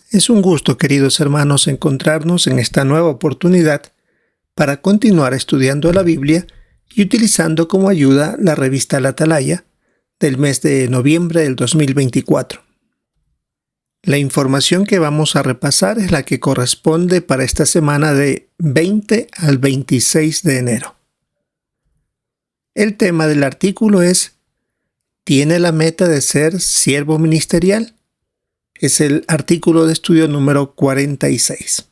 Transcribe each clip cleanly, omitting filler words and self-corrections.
Es un gusto, queridos hermanos, encontrarnos en esta nueva oportunidad para continuar estudiando la Biblia y utilizando como ayuda la revista La Atalaya del mes de noviembre del 2024. La información que vamos a repasar es la que corresponde para esta semana de 20 al 26 de enero. El tema del artículo es ¿Tiene la meta de ser siervo ministerial? Es el artículo de estudio número 46.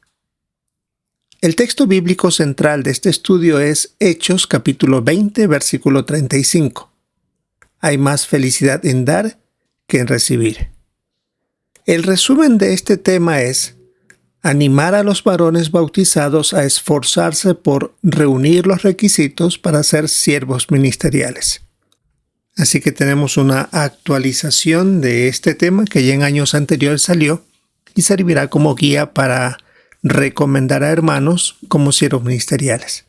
El texto bíblico central de este estudio es Hechos capítulo 20, versículo 35. Hay más felicidad en dar que en recibir. El resumen de este tema es animar a los varones bautizados a esforzarse por reunir los requisitos para ser siervos ministeriales. Así que tenemos una actualización de este tema que ya en años anteriores salió y servirá como guía para recomendar a hermanos como siervos ministeriales.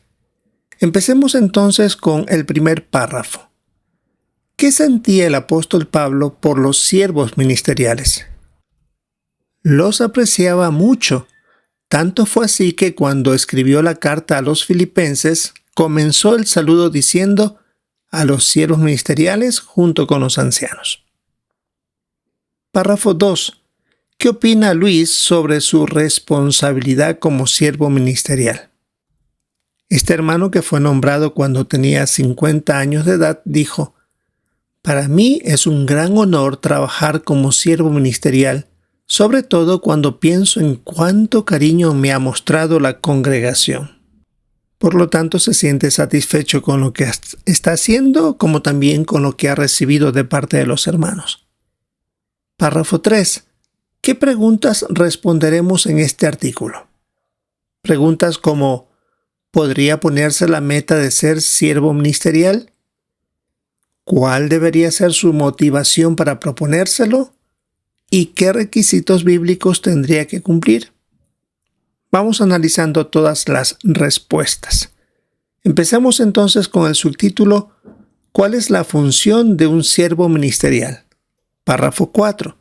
Empecemos entonces con el primer párrafo. ¿Qué sentía el apóstol Pablo por los siervos ministeriales? Los apreciaba mucho. Tanto fue así que cuando escribió la carta a los filipenses, comenzó el saludo diciendo a los siervos ministeriales junto con los ancianos. Párrafo 2. ¿Qué opina Luis sobre su responsabilidad como siervo ministerial? Este hermano, que fue nombrado cuando tenía 50 años de edad, dijo: «Para mí es un gran honor trabajar como siervo ministerial, sobre todo cuando pienso en cuánto cariño me ha mostrado la congregación». Por lo tanto, se siente satisfecho con lo que está haciendo, como también con lo que ha recibido de parte de los hermanos. Párrafo 3. ¿Qué preguntas responderemos en este artículo? Preguntas como: ¿podría ponerse la meta de ser siervo ministerial? ¿Cuál debería ser su motivación para proponérselo? ¿Y qué requisitos bíblicos tendría que cumplir? Vamos analizando todas las respuestas. Empecemos entonces con el subtítulo ¿Cuál es la función de un siervo ministerial? Párrafo 4.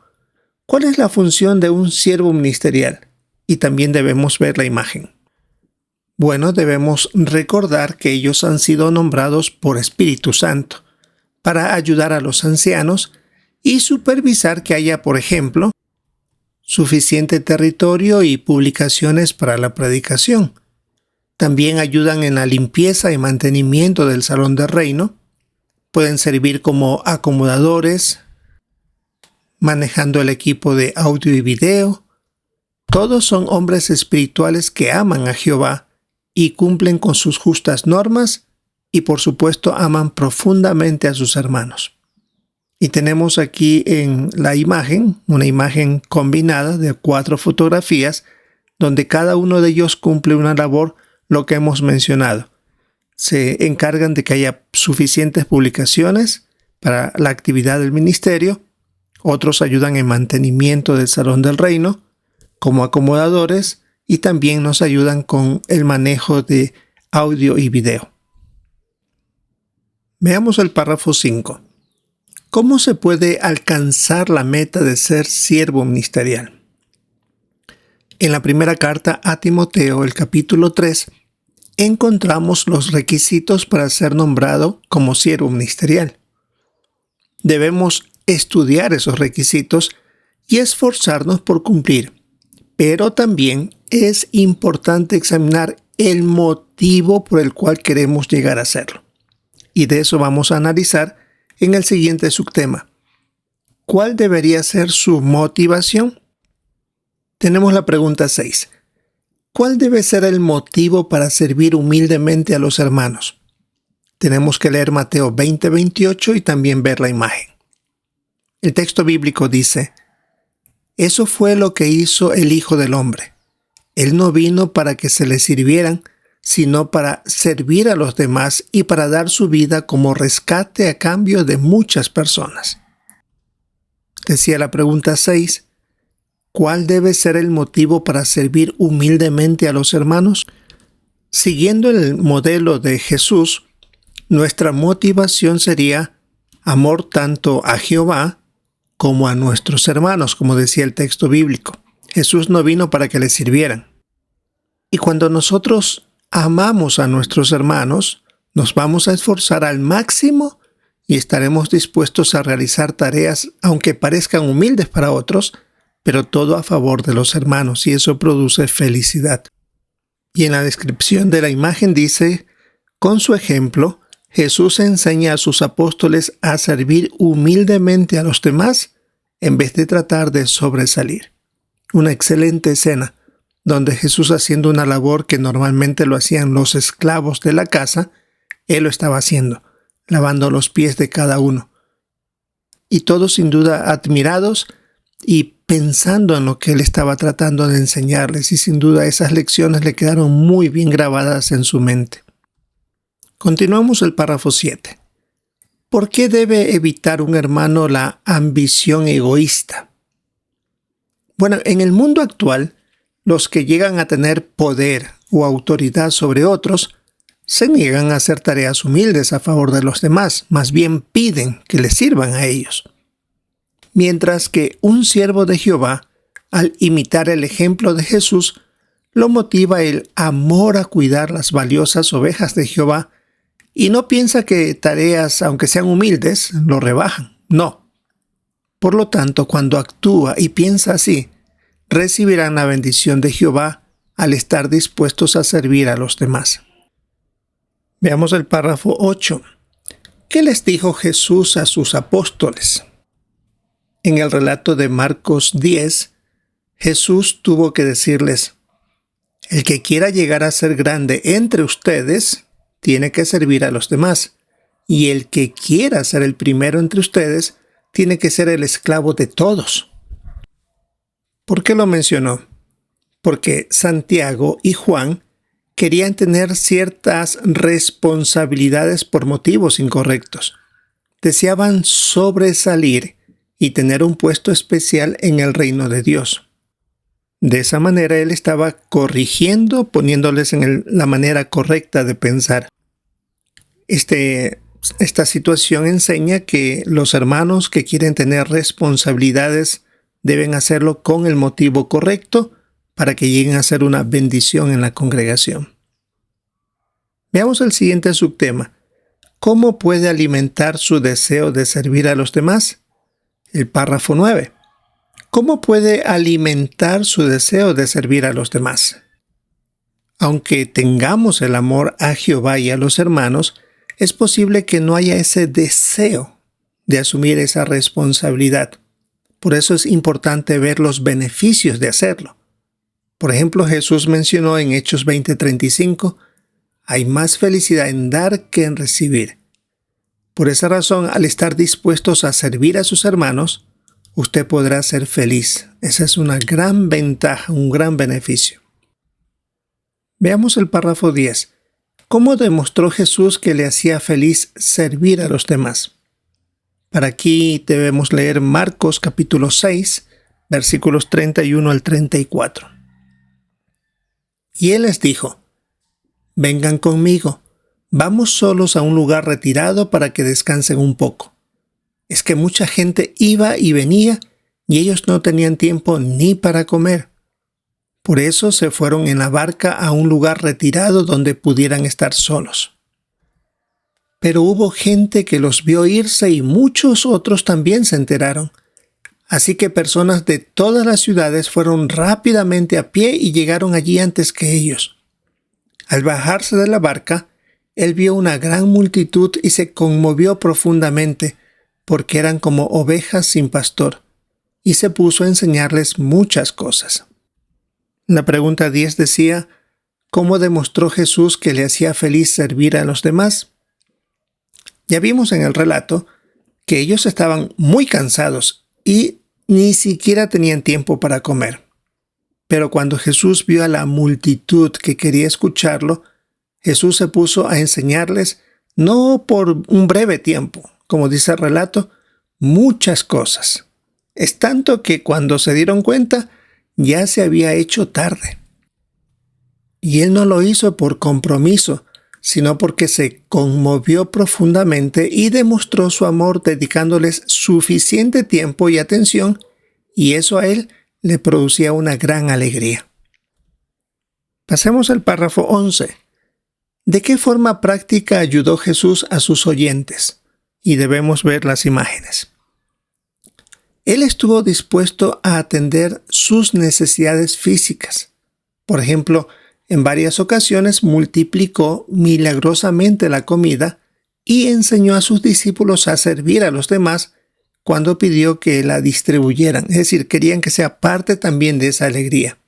¿Cuál es la función de un siervo ministerial? Y también debemos ver la imagen. Bueno, debemos recordar que ellos han sido nombrados por Espíritu Santo para ayudar a los ancianos y supervisar que haya, por ejemplo, suficiente territorio y publicaciones para la predicación. También ayudan en la limpieza y mantenimiento del salón del reino. Pueden servir como acomodadores, manejando el equipo de audio y video. Todos son hombres espirituales que aman a Jehová y cumplen con sus justas normas y, por supuesto, aman profundamente a sus hermanos. Y tenemos aquí en la imagen, una imagen combinada de 4 fotografías, donde cada uno de ellos cumple una labor, lo que hemos mencionado. Se encargan de que haya suficientes publicaciones para la actividad del ministerio. Otros ayudan en mantenimiento del salón del reino, como acomodadores, y también nos ayudan con el manejo de audio y video. Veamos el párrafo 5. ¿Cómo se puede alcanzar la meta de ser siervo ministerial? En la primera carta a Timoteo, el capítulo 3, encontramos los requisitos para ser nombrado como siervo ministerial. Debemos estudiar esos requisitos y esforzarnos por cumplir, pero también es importante examinar el motivo por el cual queremos llegar a hacerlo. Y de eso vamos a analizar en el siguiente subtema. ¿Cuál debería ser su motivación? Tenemos la pregunta 6. ¿Cuál debe ser el motivo para servir humildemente a los hermanos? Tenemos que leer Mateo 20:28 y también ver la imagen. El texto bíblico dice: «Eso fue lo que hizo el Hijo del Hombre. Él no vino para que se le sirvieran, sino para servir a los demás y para dar su vida como rescate a cambio de muchas personas». Decía la pregunta 6, ¿cuál debe ser el motivo para servir humildemente a los hermanos? Siguiendo el modelo de Jesús, nuestra motivación sería amor tanto a Jehová como a nuestros hermanos, como decía el texto bíblico. Jesús no vino para que le sirvieran. Y cuando nosotros amamos a nuestros hermanos, nos vamos a esforzar al máximo y estaremos dispuestos a realizar tareas, aunque parezcan humildes para otros, pero todo a favor de los hermanos, y eso produce felicidad. Y en la descripción de la imagen dice, con su ejemplo, Jesús enseña a sus apóstoles a servir humildemente a los demás en vez de tratar de sobresalir. Una excelente escena, donde Jesús, haciendo una labor que normalmente lo hacían los esclavos de la casa, Él lo estaba haciendo, lavando los pies de cada uno. Y todos sin duda admirados y pensando en lo que Él estaba tratando de enseñarles, y sin duda esas lecciones le quedaron muy bien grabadas en su mente. Continuamos el párrafo 7. ¿Por qué debe evitar un hermano la ambición egoísta? Bueno, en el mundo actual, los que llegan a tener poder o autoridad sobre otros se niegan a hacer tareas humildes a favor de los demás, más bien piden que les sirvan a ellos. Mientras que un siervo de Jehová, al imitar el ejemplo de Jesús, lo motiva el amor a cuidar las valiosas ovejas de Jehová y no piensa que tareas, aunque sean humildes, lo rebajan. No. Por lo tanto, cuando actúa y piensa así, recibirán la bendición de Jehová al estar dispuestos a servir a los demás. Veamos el párrafo 8. ¿Qué les dijo Jesús a sus apóstoles? En el relato de Marcos 10, Jesús tuvo que decirles, el que quiera llegar a ser grande entre ustedes, tiene que servir a los demás, y el que quiera ser el primero entre ustedes, tiene que ser el esclavo de todos. ¿Por qué lo mencionó? Porque Santiago y Juan querían tener ciertas responsabilidades por motivos incorrectos. Deseaban sobresalir y tener un puesto especial en el reino de Dios. De esa manera él estaba corrigiendo, poniéndoles en la manera correcta de pensar. Esta situación enseña que los hermanos que quieren tener responsabilidades deben hacerlo con el motivo correcto para que lleguen a ser una bendición en la congregación. Veamos el siguiente subtema. ¿Cómo puede alimentar su deseo de servir a los demás? El párrafo 9. ¿Cómo puede alimentar su deseo de servir a los demás? Aunque tengamos el amor a Jehová y a los hermanos, es posible que no haya ese deseo de asumir esa responsabilidad. Por eso es importante ver los beneficios de hacerlo. Por ejemplo, Jesús mencionó en Hechos 20:35, hay más felicidad en dar que en recibir. Por esa razón, al estar dispuestos a servir a sus hermanos, usted podrá ser feliz. Esa es una gran ventaja, un gran beneficio. Veamos el párrafo 10. ¿Cómo demostró Jesús que le hacía feliz servir a los demás? Para aquí debemos leer Marcos capítulo 6, versículos 31 al 34. Y él les dijo, vengan conmigo, vamos solos a un lugar retirado para que descansen un poco. Es que mucha gente iba y venía y ellos no tenían tiempo ni para comer. Por eso se fueron en la barca a un lugar retirado donde pudieran estar solos. Pero hubo gente que los vio irse y muchos otros también se enteraron. Así que personas de todas las ciudades fueron rápidamente a pie y llegaron allí antes que ellos. Al bajarse de la barca, él vio una gran multitud y se conmovió profundamente, porque eran como ovejas sin pastor, y se puso a enseñarles muchas cosas. La pregunta 10 decía, ¿cómo demostró Jesús que le hacía feliz servir a los demás? Ya vimos en el relato que ellos estaban muy cansados y ni siquiera tenían tiempo para comer. Pero cuando Jesús vio a la multitud que quería escucharlo, Jesús se puso a enseñarles, no por un breve tiempo, como dice el relato, muchas cosas. Es tanto que cuando se dieron cuenta, ya se había hecho tarde. Y él no lo hizo por compromiso, sino porque se conmovió profundamente y demostró su amor dedicándoles suficiente tiempo y atención, y eso a él le producía una gran alegría. Pasemos al párrafo 11. ¿De qué forma práctica ayudó Jesús a sus oyentes? Y debemos ver las imágenes. Él estuvo dispuesto a atender sus necesidades físicas. Por ejemplo, en varias ocasiones multiplicó milagrosamente la comida y enseñó a sus discípulos a servir a los demás cuando pidió que la distribuyeran. Es decir, querían que sea parte también de esa alegría.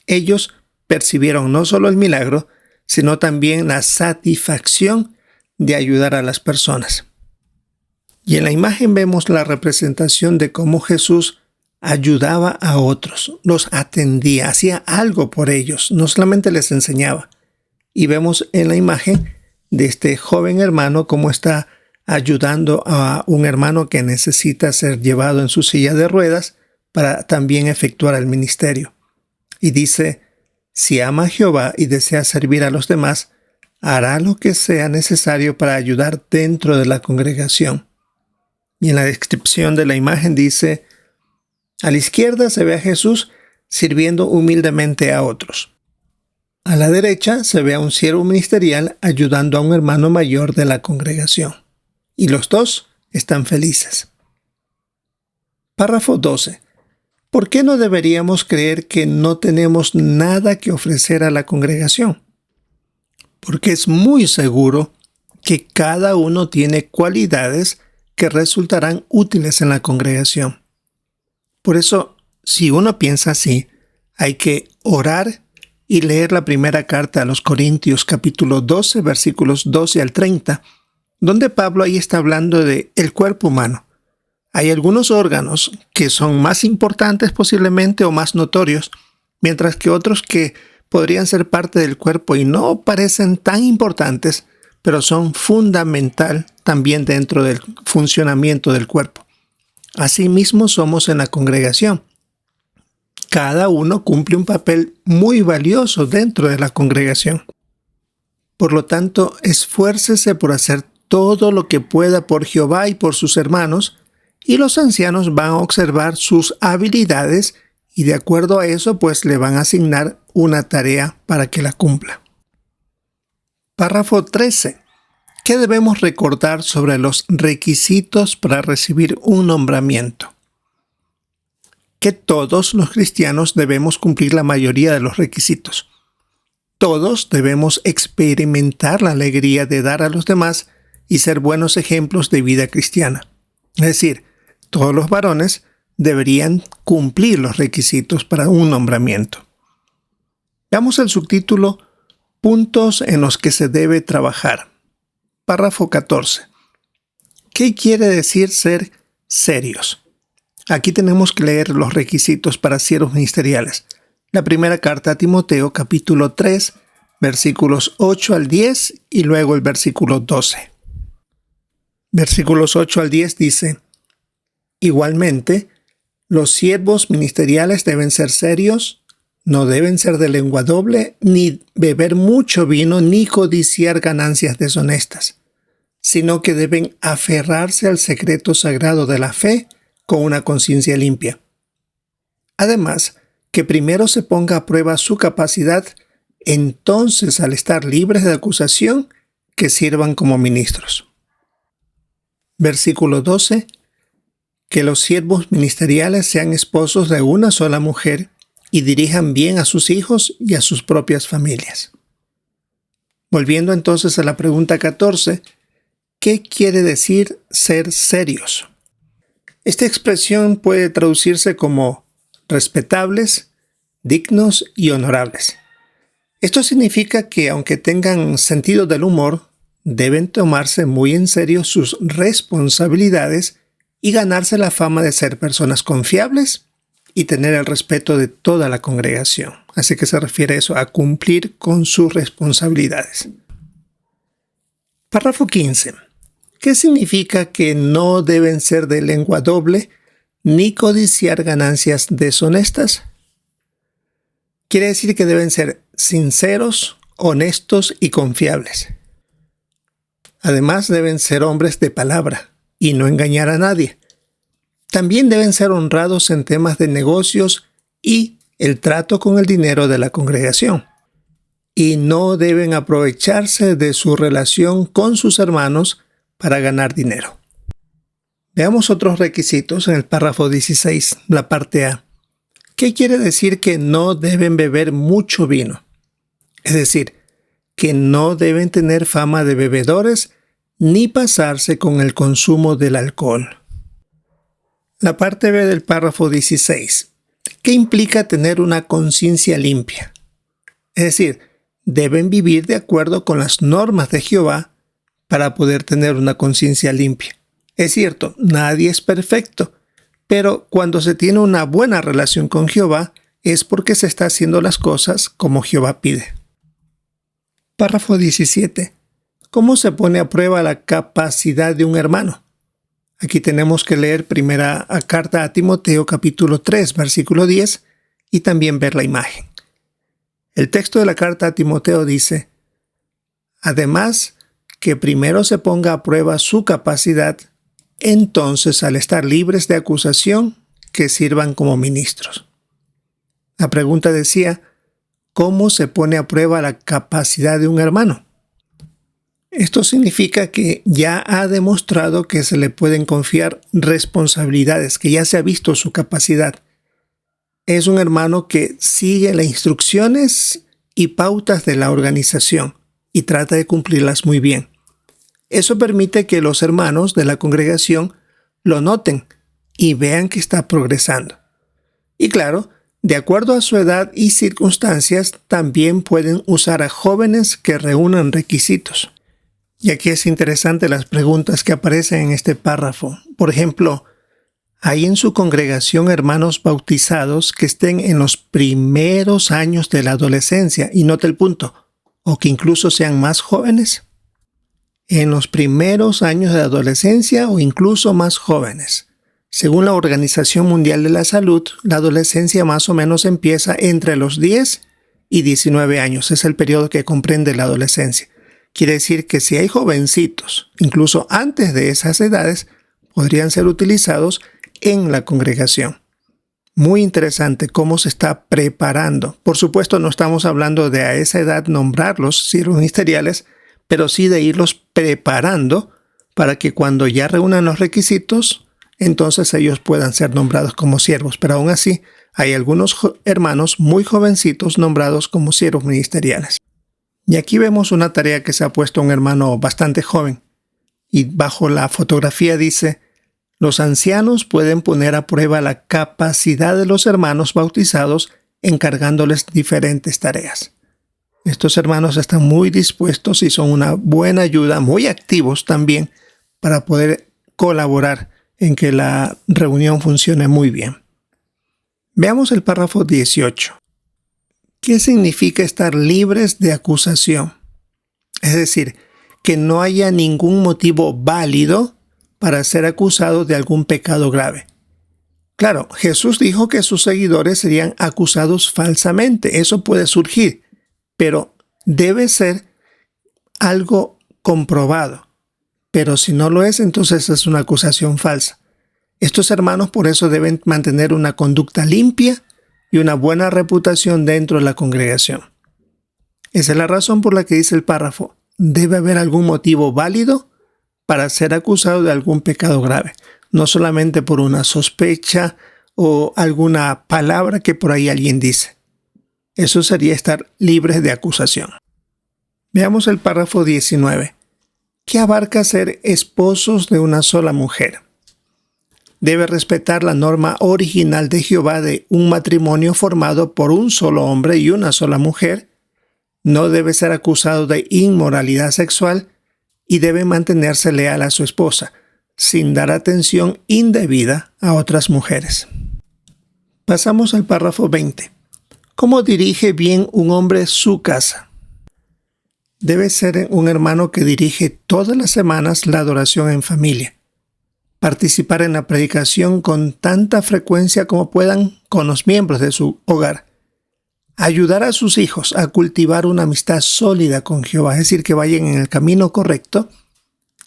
Ellos percibieron no solo el milagro, sino también la satisfacción de ayudar a las personas. Y en la imagen vemos la representación de cómo Jesús ayudaba a otros, los atendía, hacía algo por ellos, no solamente les enseñaba. Y vemos en la imagen de este joven hermano cómo está ayudando a un hermano que necesita ser llevado en su silla de ruedas para también efectuar el ministerio. Y dice: si ama a Jehová y desea servir a los demás, hará lo que sea necesario para ayudar dentro de la congregación. Y en la descripción de la imagen dice: a la izquierda se ve a Jesús sirviendo humildemente a otros. A la derecha se ve a un siervo ministerial ayudando a un hermano mayor de la congregación. Y los dos están felices. Párrafo 12. ¿Por qué no deberíamos creer que no tenemos nada que ofrecer a la congregación? Porque es muy seguro que cada uno tiene cualidades que resultarán útiles en la congregación. Por eso, si uno piensa así, hay que orar y leer la primera carta a los Corintios, capítulo 12, versículos 12 al 30, donde Pablo ahí está hablando de el cuerpo humano. Hay algunos órganos que son más importantes posiblemente o más notorios, mientras que otros que podrían ser parte del cuerpo y no parecen tan importantes, pero son fundamental también dentro del funcionamiento del cuerpo. Asimismo somos en la congregación. Cada uno cumple un papel muy valioso dentro de la congregación. Por lo tanto, esfuércese por hacer todo lo que pueda por Jehová y por sus hermanos, y los ancianos van a observar sus habilidades y de acuerdo a eso, pues le van a asignar una tarea para que la cumpla. Párrafo 13. ¿Qué debemos recordar sobre los requisitos para recibir un nombramiento? Que todos los cristianos debemos cumplir la mayoría de los requisitos. Todos debemos experimentar la alegría de dar a los demás y ser buenos ejemplos de vida cristiana. Es decir, todos los varones deberían cumplir los requisitos para un nombramiento. Veamos el subtítulo: Puntos en los que se debe trabajar. Párrafo 14. ¿Qué quiere decir ser serios? Aquí tenemos que leer los requisitos para siervos ministeriales. La primera carta a Timoteo, capítulo 3, versículos 8 al 10 y luego el versículo 12. Versículos 8 al 10 dice: igualmente, los siervos ministeriales deben ser serios, no deben ser de lengua doble, ni beber mucho vino, ni codiciar ganancias deshonestas, sino que deben aferrarse al secreto sagrado de la fe con una conciencia limpia. Además, que primero se ponga a prueba su capacidad, entonces, al estar libres de acusación, que sirvan como ministros. Versículo 12. Que los siervos ministeriales sean esposos de una sola mujer y dirijan bien a sus hijos y a sus propias familias. Volviendo entonces a la pregunta 14, ¿qué quiere decir ser serios? Esta expresión puede traducirse como respetables, dignos y honorables. Esto significa que aunque tengan sentido del humor, deben tomarse muy en serio sus responsabilidades y ganarse la fama de ser personas confiables y tener el respeto de toda la congregación. Así que se refiere eso, a cumplir con sus responsabilidades. Párrafo 15. ¿Qué significa que no deben ser de lengua doble ni codiciar ganancias deshonestas? Quiere decir que deben ser sinceros, honestos y confiables. Además, deben ser hombres de palabra y no engañar a nadie. También deben ser honrados en temas de negocios y el trato con el dinero de la congregación. Y no deben aprovecharse de su relación con sus hermanos para ganar dinero. Veamos otros requisitos en el párrafo 16, la parte A. ¿Qué quiere decir que no deben beber mucho vino? Es decir, que no deben tener fama de bebedores ni pasarse con el consumo del alcohol. La parte B del párrafo 16. ¿Qué implica tener una conciencia limpia? Es decir, deben vivir de acuerdo con las normas de Jehová para poder tener una conciencia limpia. Es cierto, nadie es perfecto, pero cuando se tiene una buena relación con Jehová es porque se está haciendo las cosas como Jehová pide. Párrafo 17. ¿Cómo se pone a prueba la capacidad de un hermano? Aquí tenemos que leer primera carta a Timoteo capítulo 3, versículo 10 y también ver la imagen. El texto de la carta a Timoteo dice: además, que primero se ponga a prueba su capacidad, entonces al estar libres de acusación, que sirvan como ministros. La pregunta decía: ¿cómo se pone a prueba la capacidad de un hermano? Esto significa que ya ha demostrado que se le pueden confiar responsabilidades, que ya se ha visto su capacidad. Es un hermano que sigue las instrucciones y pautas de la organización y trata de cumplirlas muy bien. Eso permite que los hermanos de la congregación lo noten y vean que está progresando. Y claro, de acuerdo a su edad y circunstancias, también pueden usar a jóvenes que reúnan requisitos. Y aquí es interesante las preguntas que aparecen en este párrafo. Por ejemplo, ¿hay en su congregación hermanos bautizados que estén en los primeros años de la adolescencia? Y note el punto, o que incluso sean más jóvenes. En los primeros años de adolescencia o incluso más jóvenes. Según la Organización Mundial de la Salud, la adolescencia más o menos empieza entre los 10 y 19 años. Es el periodo que comprende la adolescencia. Quiere decir que si hay jovencitos, incluso antes de esas edades, podrían ser utilizados en la congregación. Muy interesante cómo se está preparando. Por supuesto, no estamos hablando de a esa edad nombrarlos siervos ministeriales, pero sí de irlos preparando para que cuando ya reúnan los requisitos, entonces ellos puedan ser nombrados como siervos. Pero aún así, hay algunos hermanos muy jovencitos nombrados como siervos ministeriales. Y aquí vemos una tarea que se ha puesto un hermano bastante joven. Y bajo la fotografía dice: los ancianos pueden poner a prueba la capacidad de los hermanos bautizados encargándoles diferentes tareas. Estos hermanos están muy dispuestos y son una buena ayuda, muy activos también, para poder colaborar en que la reunión funcione muy bien. Veamos el párrafo 18. ¿Qué significa estar libres de acusación? Es decir, que no haya ningún motivo válido para ser acusado de algún pecado grave. Claro, Jesús dijo que sus seguidores serían acusados falsamente. Eso puede surgir, pero debe ser algo comprobado. Pero si no lo es, entonces es una acusación falsa. Estos hermanos por eso deben mantener una conducta limpia y una buena reputación dentro de la congregación. Esa es la razón por la que dice el párrafo: debe haber algún motivo válido para ser acusado de algún pecado grave, no solamente por una sospecha o alguna palabra que por ahí alguien dice. Eso sería estar libres de acusación. Veamos el párrafo 19. ¿Qué abarca ser esposos de una sola mujer? Debe respetar la norma original de Jehová de un matrimonio formado por un solo hombre y una sola mujer. No debe ser acusado de inmoralidad sexual y debe mantenerse leal a su esposa, sin dar atención indebida a otras mujeres. Pasamos al párrafo 20. ¿Cómo dirige bien un hombre su casa? Debe ser un hermano que dirige todas las semanas la adoración en familia. Participar en la predicación con tanta frecuencia como puedan con los miembros de su hogar. Ayudar a sus hijos a cultivar una amistad sólida con Jehová, es decir, que vayan en el camino correcto.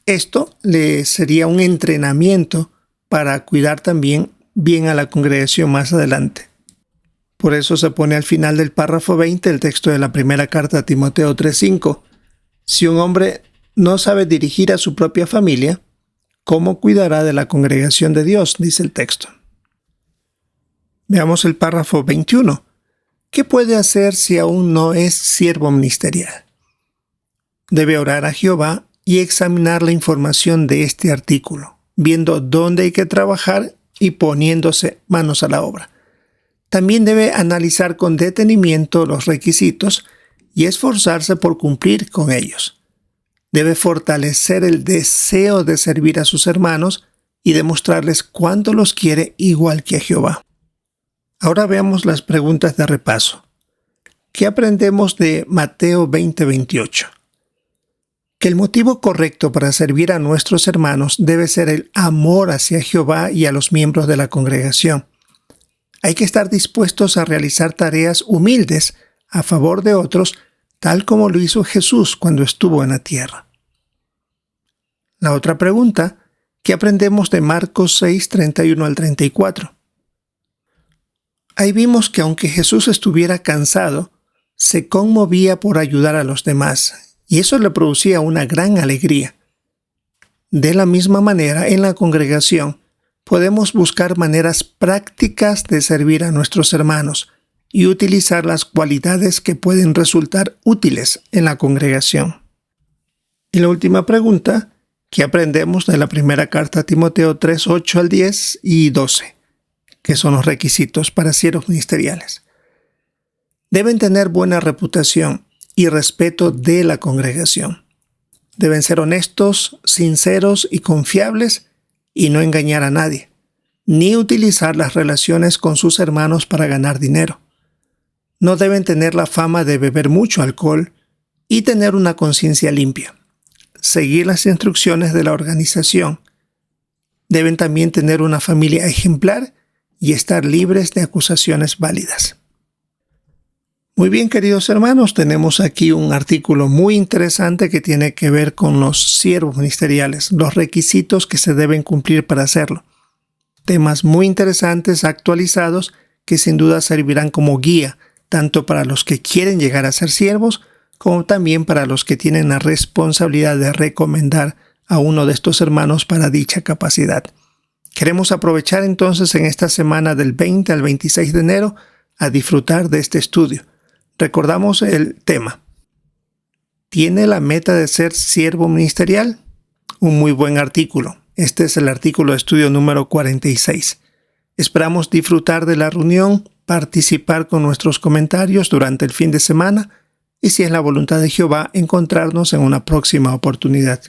Esto le sería un entrenamiento para cuidar también bien a la congregación más adelante. Por eso se pone al final del párrafo 20 el texto de la primera carta a Timoteo 3:5. Si un hombre no sabe dirigir a su propia familia, ¿cómo cuidará de la congregación de Dios?, dice el texto. Veamos el párrafo 21. ¿Qué puede hacer si aún no es siervo ministerial? Debe orar a Jehová y examinar la información de este artículo, viendo dónde hay que trabajar y poniéndose manos a la obra. También debe analizar con detenimiento los requisitos y esforzarse por cumplir con ellos. Debe fortalecer el deseo de servir a sus hermanos y demostrarles cuánto los quiere igual que a Jehová. Ahora veamos las preguntas de repaso. ¿Qué aprendemos de Mateo 20:28? Que el motivo correcto para servir a nuestros hermanos debe ser el amor hacia Jehová y a los miembros de la congregación. Hay que estar dispuestos a realizar tareas humildes a favor de otros, tal como lo hizo Jesús cuando estuvo en la tierra. La otra pregunta, ¿qué aprendemos de Marcos 6:31 al 34? Ahí vimos que aunque Jesús estuviera cansado, se conmovía por ayudar a los demás, y eso le producía una gran alegría. De la misma manera, en la congregación, podemos buscar maneras prácticas de servir a nuestros hermanos y utilizar las cualidades que pueden resultar útiles en la congregación. Y la última pregunta, ¿qué aprendemos de la primera carta a Timoteo 3:8 al 10 y 12? Que son los requisitos para siervos ministeriales. Deben tener buena reputación y respeto de la congregación. Deben ser honestos, sinceros y confiables y no engañar a nadie, ni utilizar las relaciones con sus hermanos para ganar dinero. No deben tener la fama de beber mucho alcohol y tener una conciencia limpia. Seguir las instrucciones de la organización. Deben también tener una familia ejemplar y estar libres de acusaciones válidas. Muy bien, queridos hermanos, tenemos aquí un artículo muy interesante que tiene que ver con los siervos ministeriales, los requisitos que se deben cumplir para hacerlo. Temas muy interesantes, actualizados, que sin duda servirán como guía, tanto para los que quieren llegar a ser siervos, como también para los que tienen la responsabilidad de recomendar a uno de estos hermanos para dicha capacidad. Queremos aprovechar entonces en esta semana del 20 al 26 de enero a disfrutar de este estudio. Recordamos el tema. ¿Tiene la meta de ser siervo ministerial? Un muy buen artículo. Este es el artículo de estudio número 46. Esperamos disfrutar de la reunión, participar con nuestros comentarios durante el fin de semana y, si es la voluntad de Jehová, encontrarnos en una próxima oportunidad.